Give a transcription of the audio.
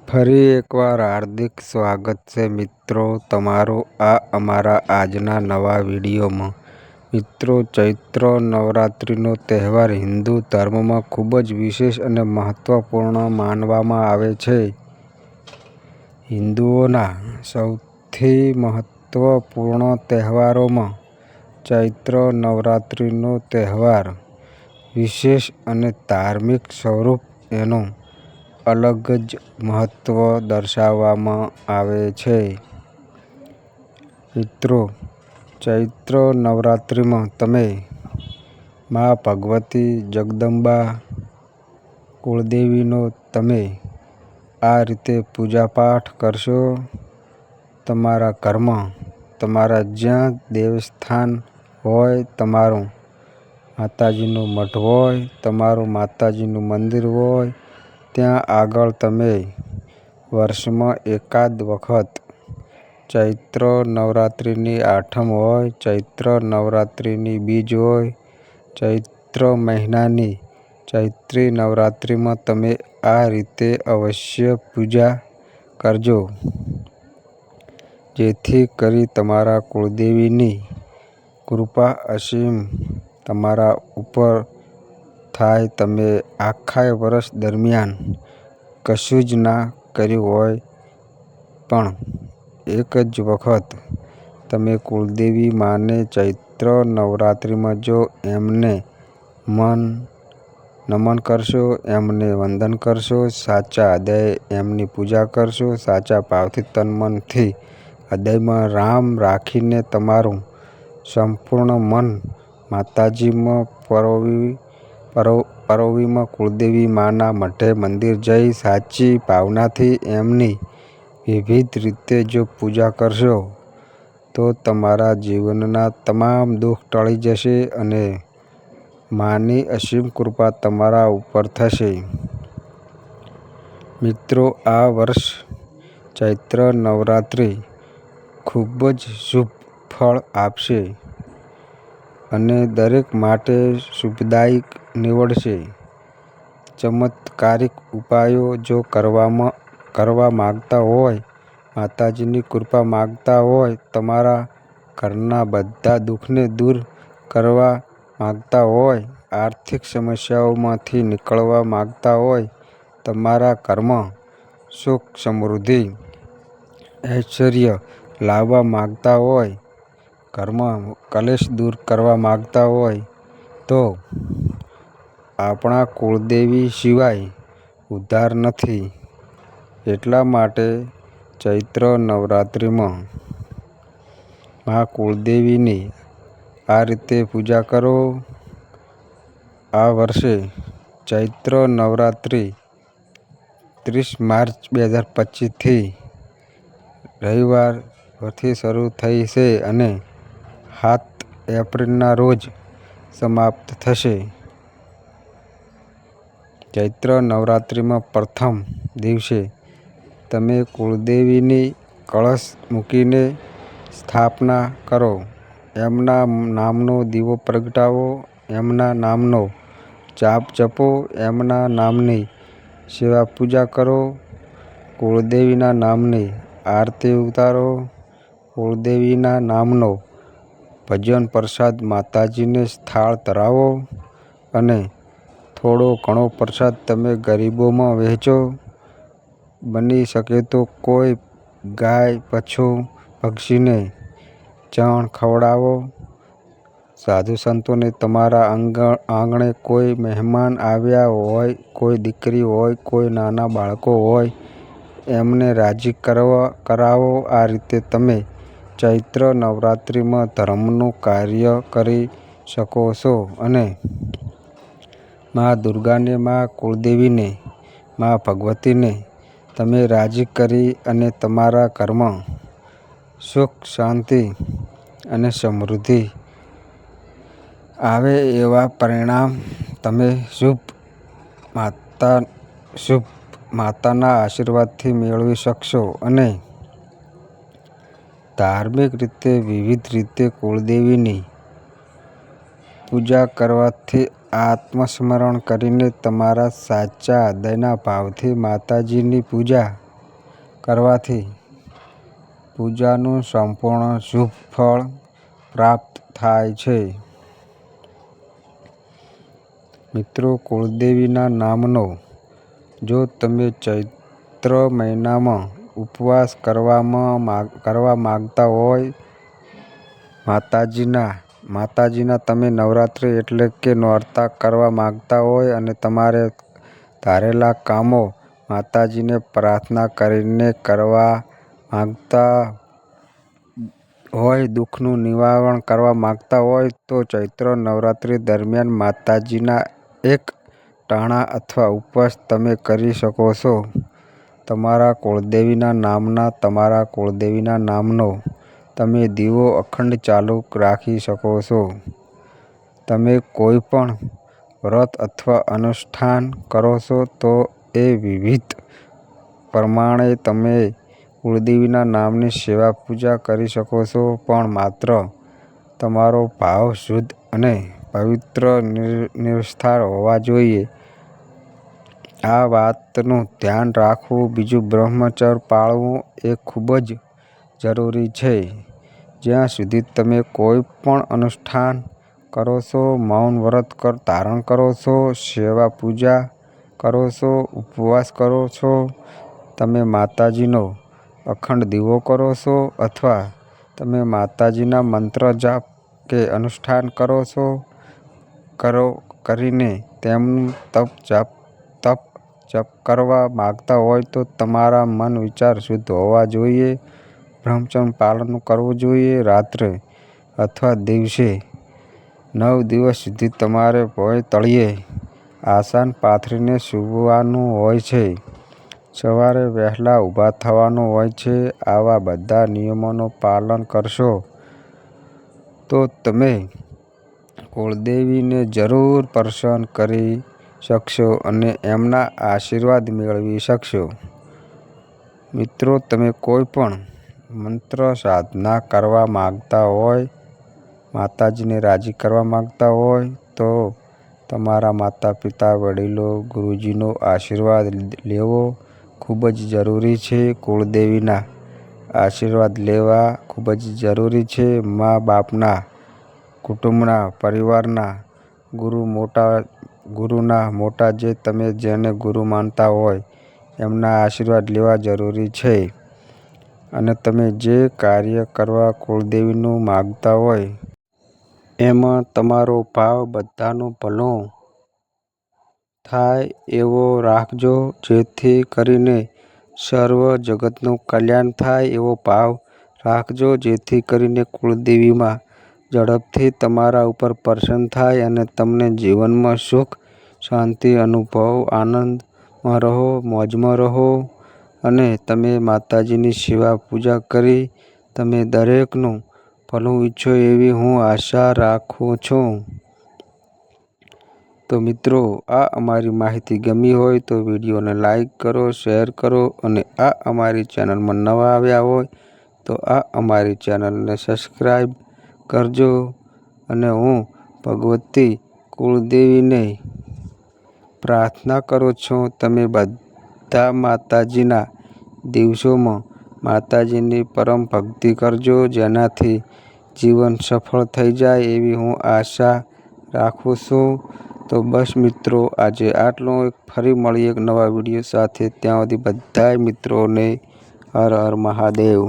ફરી એકવાર હાર્દિક સ્વાગત છે મિત્રો તમારું આ અમારા આજના નવા વિડીયોમાં. મિત્રો, ચૈત્ર નવરાત્રિનો તહેવાર હિન્દુ ધર્મમાં ખૂબ જ વિશેષ અને મહત્વપૂર્ણ માનવામાં આવે છે. હિન્દુઓના સૌથી મહત્વપૂર્ણ તહેવારોમાં ચૈત્ર નવરાત્રિનો તહેવાર વિશેષ અને ધાર્મિક સ્વરૂપ એનું અલગ જ મહત્વ દર્શાવવામાં આવે છે. મિત્રો, ચૈત્ર નવરાત્રિમાં તમે મા ભગવતી જગદંબા કુળદેવીનો તમે આ રીતે પૂજાપાઠ કરશો. તમારા ઘરમાં તમારા જ્યાં દેવસ્થાન હોય, તમારું માતાજીનું મઠ હોય, તમારું માતાજીનું મંદિર હોય, ત્યાં આગળ તમે વર્ષમાં એકાદ વખત ચૈત્ર નવરાત્રિની આઠમ હોય, ચૈત્ર નવરાત્રિની બીજ હોય, ચૈત્ર મહિનાની ચૈત્રી નવરાત્રિમાં તમે આ રીતે અવશ્ય પૂજા કરજો. જેથી કરી તમારા કુળદેવીની કૃપા અસીમ તમારા ઉપર થાય. તમે આખા વર્ષ દરમિયાન કશું જ ના કર્યું હોય પણ એક જ વખત તમે કુળદેવી માને ચૈત્ર નવરાત્રિમાં જો એમને નમન કરશો, એમને વંદન કરશો, સાચા હૃદયે એમની પૂજા કરશો, સાચા ભાવથી તન મનથી હૃદયમાં રામ રાખીને તમારું સંપૂર્ણ મન માતાજીમાં પરોવીમાં કુળદેવી માના મઠે મંદિર જઈ સાચી ભાવનાથી એમની વિવિધ રીતે જો પૂજા કરશો તો તમારા જીવનના તમામ દુઃખ ટળી જશે અને માની અસીમ કૃપા તમારા ઉપર થશે. મિત્રો, આ વર્ષ ચૈત્ર નવરાત્રિ ખૂબ જ શુભ ફળ આપશે અને દરેક માટે શુભદાયક નીવડશે. ચમત્કારિક ઉપાયો જો કરવા માગતા હોય, માતાજીની કૃપા માગતા હોય, તમારા ઘરના બધા દુઃખને દૂર કરવા માગતા હોય, આર્થિક સમસ્યાઓમાંથી નીકળવા માગતા હોય, તમારા ઘરમાં સુખ સમૃદ્ધિ ઐશ્વર્ય લાવવા માગતા હોય, ઘરમાં કલેશ દૂર કરવા માગતા હોય તો આપણા કુળદેવી સિવાય ઉદ્ધાર નથી. એટલા માટે ચૈત્ર નવરાત્રિમાં મા કુળદેવીની આ રીતે પૂજા કરો. આ વર્ષે ચૈત્ર નવરાત્રિ 30 માર્ચ 2025થી રવિવારથી શરૂ થઈ છે અને 7 એપ્રિલના રોજ સમાપ્ત થશે. ચૈત્ર નવરાત્રિમાં પ્રથમ દિવસે તમે કુળદેવીની કળશ મૂકીને સ્થાપના કરો, એમના નામનો દીવો પ્રગટાવો, એમના નામનો જાપ જપો, એમના નામની સેવા પૂજા કરો, કુળદેવીના નામની આરતી ઉતારો, કુળદેવીના નામનો ભજન પ્રસાદ માતાજીને થાળ ધરાવો અને થોડો ઘણો પ્રસાદ તમે ગરીબોમાં વહેંચો. બની શકે તો કોઈ ગાય, બચ્ચું, પક્ષીને ચણ ખવડાવો. સાધુ સંતોને તમારા આંગણે કોઈ મહેમાન આવ્યા હોય, કોઈ દીકરી હોય, કોઈ નાના બાળકો હોય, એમને રાજી કરાવો. આ રીતે તમે ચૈત્ર નવરાત્રિમાં ધર્મનું કાર્ય કરી શકો છો અને મા દુર્ગાને, મા કુળદેવીને, મા ભગવતીને તમે રાજી કરી અને તમારા ઘરમાં સુખ શાંતિ અને સમૃદ્ધિ આવે એવા પરિણામ તમે શુભ માતાના આશીર્વાદથી મેળવી શકશો. અને ધાર્મિક રીતે વિવિધ રીતે કુળદેવીની પૂજા કરવાથી આત્મસ્મરણ કરીને તમારા સાચા હૃદયના ભાવથી માતાજીની પૂજા કરવાથી પૂજાનું સંપૂર્ણ શુભ ફળ પ્રાપ્ત થાય છે. મિત્રો, કુળદેવીના નામનો જો તમે ચૈત્ર મહિનામાં ઉપવાસ કરવા માંગતા હોય, માતાજીના તમે નવરાત્રિ એટલે કે નોરતા કરવા માંગતા હોય અને તમારે ધારેલા કામો માતાજીને પ્રાર્થના કરીને કરવા માંગતા હોય, દુઃખનું નિવારણ કરવા માંગતા હોય તો ચૈત્ર નવરાત્રિ દરમિયાન માતાજીના એક ટાણા અથવા ઉપવાસ તમે કરી શકો છો. તમારા કુળદેવીના નામનો તમે દીવો અખંડ ચાલુ રાખી શકો છો. તમે કોઈ પણ વ્રત અથવા અનુષ્ઠાન કરો છો તો એ વિધિ પ્રમાણે તમે કુળદેવીના નામની સેવા પૂજા કરી શકો છો, પણ માત્ર તમારો ભાવ શુદ્ધ અને પવિત્ર નિર્મળ હોવા જોઈએ. આ વાતનું ધ્યાન રાખવું. બીજું, બ્રહ્મચર્ય પાળવું એ ખૂબ જ જરૂરી છે. જ્યાં સુધી તમે કોઈ પણ અનુષ્ઠાન કરો છો, મૌન વ્રત ધારણ કરો છો, સેવા પૂજા કરો છો, ઉપવાસ કરો છો, તમે માતાજીનો અખંડ દીવો કરો છો અથવા તમે માતાજીના મંત્ર જાપ કે અનુષ્ઠાન કરો છો, કરીને તેમનું તપ જપ કરવા માંગતા હોય તો તમારા મન વિચાર શુદ્ધ હોવા જોઈએ. બ્રહ્મચર્ય પાલન કરવું જોઈએ. રાત્રે અથવા દિવસે 9 દિવસ સુધી તમારે ભોંય તળિયે આસન પાથરીને સૂવાનું હોય છે. સવારે વહેલા ઊભા થવાનું હોય છે. આવા બધા નિયમોનું પાલન કરશો તો તમે કુળદેવીને જરૂર પ્રસન્ન કરી શકશો અને એમના આશીર્વાદ મેળવી શકશો. મિત્રો, તમે કોઈ પણ મંત્ર સાધના કરવા માંગતા હોય, માતાજીને રાજી કરવા માંગતા હોય તો તમારા માતા પિતા, વડીલો, ગુરુજીનો આશીર્વાદ લેવો ખૂબ જ જરૂરી છે. કુળદેવીના આશીર્વાદ લેવા ખૂબ જ જરૂરી છે. મા બાપના, કુટુંબના, પરિવારના, ગુરુના મોટા જે તમે જેને ગુરુ માનતા હોય એમના આશીર્વાદ લેવા જરૂરી છે. અને તમે જે કાર્ય કરવા કુળદેવીનું માંગતા હોય એમાં તમારો ભાવ બધાનું ભલું થાય એવો રાખજો. જેથી કરીને સર્વ જગતનું કલ્યાણ થાય એવો ભાવ રાખજો. જેથી કરીને કુળદેવીમાં ઝડપથી તમારા ઉપર પ્રસન્ન થાય અને તમને જીવનમાં સુખ શાંતિ અનુભવ, આનંદમાં રહો, મોજમાં રહો અને તમે માતાજીની સેવા પૂજા કરી તમે દરેકનું ભલું ઈચ્છો એવી હું આશા રાખું છું. તો મિત્રો, આ અમારી માહિતી ગમી હોય તો વિડીયોને લાઈક કરો, શેર કરો અને આ અમારી ચેનલમાં નવા આવ્યા હોય તો આ અમારી ચેનલને સબસ્ક્રાઈબ કરજો. અને હું ભગવતી કુળદેવીને પ્રાર્થના કરું છું તમે બધા માતાજીના દિવસોમાં માતાજીની પરમ ભક્તિ કરજો, જેનાથી જીવન સફળ થઈ જાય એવી હું આશા રાખું છું. તો બસ મિત્રો, આજે આટલું. ફરી મળીએ એક નવા વિડીયો સાથે. ત્યાં સુધી બધાય મિત્રોને હર હર મહાદેવ.